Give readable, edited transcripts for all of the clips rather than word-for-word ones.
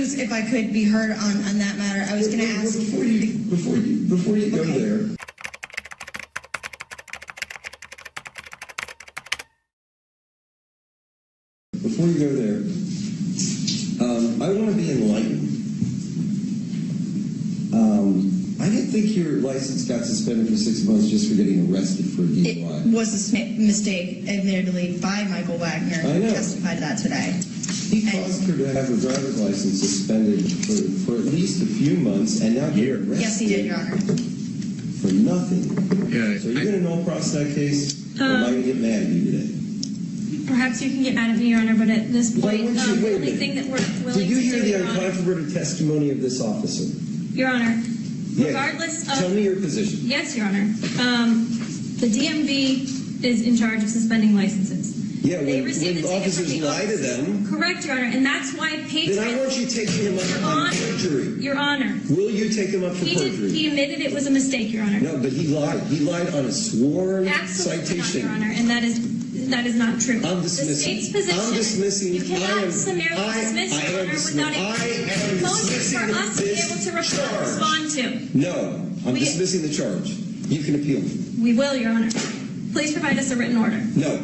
If I could be heard on that matter, I was going to ask. Before you go there. Before you go there, I want to be enlightened. I didn't think your license got suspended for 6 months just for getting arrested for a DUI. It was a mistake, admittedly, by Michael Wagner, who testified to that today. He caused her to have her driver's license suspended for at least a few months, and now get arrested. Yes, he did, Your Honor. For nothing. Yeah, so are you going to know across that case, or am I going to get mad at you today? Perhaps you can get mad at me, Your Honor, but at this point, the only only thing that we're willing to do, Did you hear the Your Honor, uncontroverted testimony of this officer? Your Honor, regardless of... Tell me your position. Yes, Your Honor. The DMV is in charge of suspending licenses. Yeah, when officers lie to them... Correct, Your Honor, and that's why patrons... Then I want you taking him up on perjury. Your Honor. Will you take him up for perjury? He admitted it was a mistake, Your Honor. No, but he lied. He lied on a sworn Absolutely citation. Not, Your Honor, and that is not true. I'm dismissing. The state's position... I'm dismissing. You cannot summarily dismiss, Your Honor, without a motion for us to be able to respond to. No, I'm dismissing the charge. You can appeal. We will, Your Honor. Please provide us a written order. No.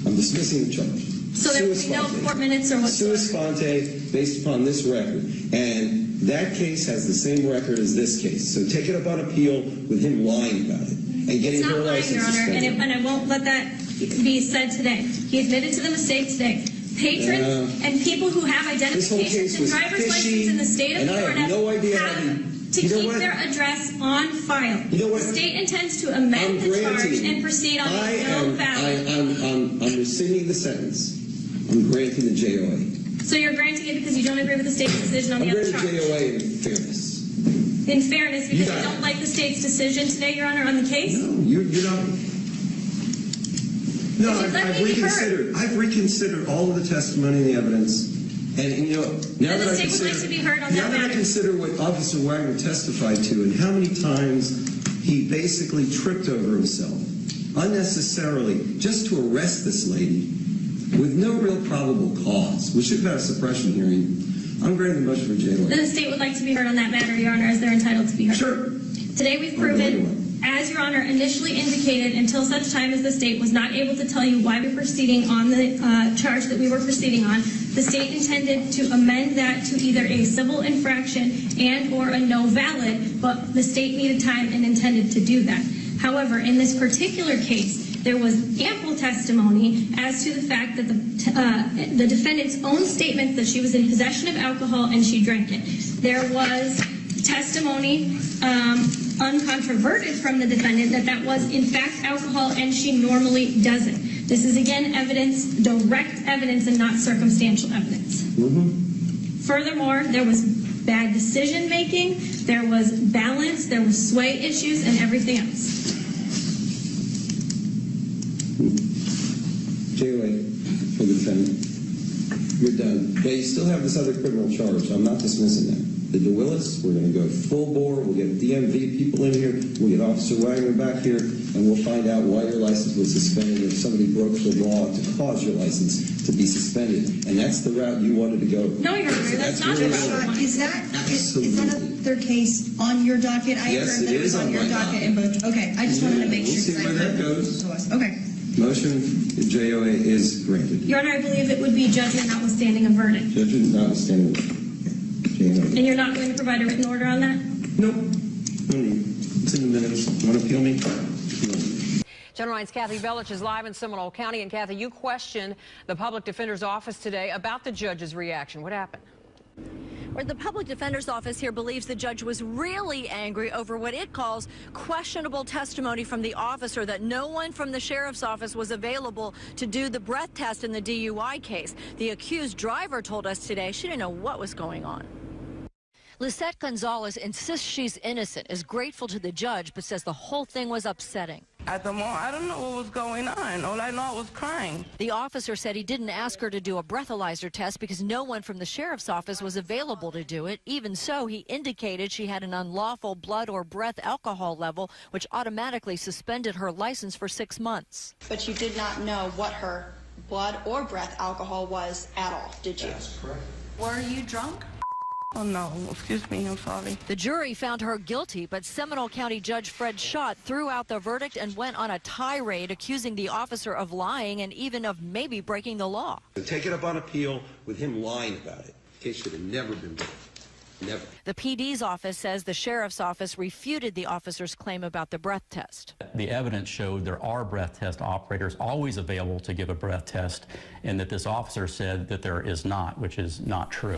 I'm dismissing the charge. So there will be no court minutes or whatsoever? Sua sponte, based upon this record. And that case has the same record as this case. So take it up on appeal with him lying about it. And getting her license suspended. Your Honor, and I won't let that be said today. He admitted to the mistake today. Patrons and people who have identifications and driver's licenses in the state of Florida have to keep their address on file. The state intends to amend the charge and proceed on no valid. I'm rescinding the sentence. I'm granting the JOA. So you're granting it because you don't agree with the state's decision on the other charge? I'm granting JOA in fairness. In fairness, because you don't like the state's decision today, Your Honor, on the case? No, you're not. No, I've reconsidered all of the testimony and the evidence. And you know, now that I consider what Officer Wagner testified to and how many times he basically tripped over himself unnecessarily just to arrest this lady with no real probable cause. We should have had a suppression hearing. I'm granting the motion for JOA. The state would like to be heard on that matter, Your Honor, as they're entitled to be heard. Sure. Today we've proven, as Your Honor initially indicated, until such time as the state was not able to tell you why we were proceeding on the charge that we were proceeding on, the state intended to amend that to either a civil infraction and or a no valid, but the state needed time and intended to do that. However, in this particular case, there was ample testimony as to the fact that the defendant's own statement that she was in possession of alcohol and she drank it. There was testimony uncontroverted from the defendant that was in fact alcohol and she normally doesn't. This is again evidence, direct evidence, and not circumstantial evidence. Furthermore, there was bad decision making, there was balance, there was sway issues, and everything else. JOA for the defendant. You're done. They still have this other criminal charge. I'm not dismissing that. The DeWillis, we're going to go full bore. We'll get DMV people in here. We'll get Officer Wagner back here, and we'll find out why your license was suspended if somebody broke the law to cause your license to be suspended. And that's the route you wanted to go. No, Your Honor, that's not the route. Is that other case on your docket? I yes, heard that it was on your docket in both. Okay, I just wanted to make sure. We'll see where that goes. Okay. Motion JOA is granted. Your Honor, I believe it would be judgment notwithstanding a verdict. Judgment notwithstanding. And you're not going to provide a written order on that? Nope. No need. It's in the minutes. You want to appeal me? Channel 9's Kathy Belich is live in Seminole County. And Kathy, you questioned the public defender's office today about the judge's reaction. What happened? Where the public defender's office here believes the judge was really angry over what it calls questionable testimony from the officer that no one from the sheriff's office was available to do the breath test in the DUI case. The accused driver told us today she didn't know what was going on. Lisette Gonzalez insists she's innocent, is grateful to the judge, but says the whole thing was upsetting. At the moment, I don't know what was going on. All I know I was crying. The officer said he didn't ask her to do a breathalyzer test because no one from the sheriff's office was available to do it. Even so, he indicated she had an unlawful blood or breath alcohol level, which automatically suspended her license for 6 months. But you did not know what her blood or breath alcohol was at all, did you? That's correct. Were you drunk? Oh, no. Excuse me. I'm sorry. The jury found her guilty, but Seminole County Judge Fred Schott threw out the verdict and went on a tirade accusing the officer of lying and even of maybe breaking the law. Take it up on appeal with him lying about it. The case should have never been built. Never. The PD's office says the sheriff's office refuted the officer's claim about the breath test. The evidence showed there are breath test operators always available to give a breath test, and that this officer said that there is not, which is not true.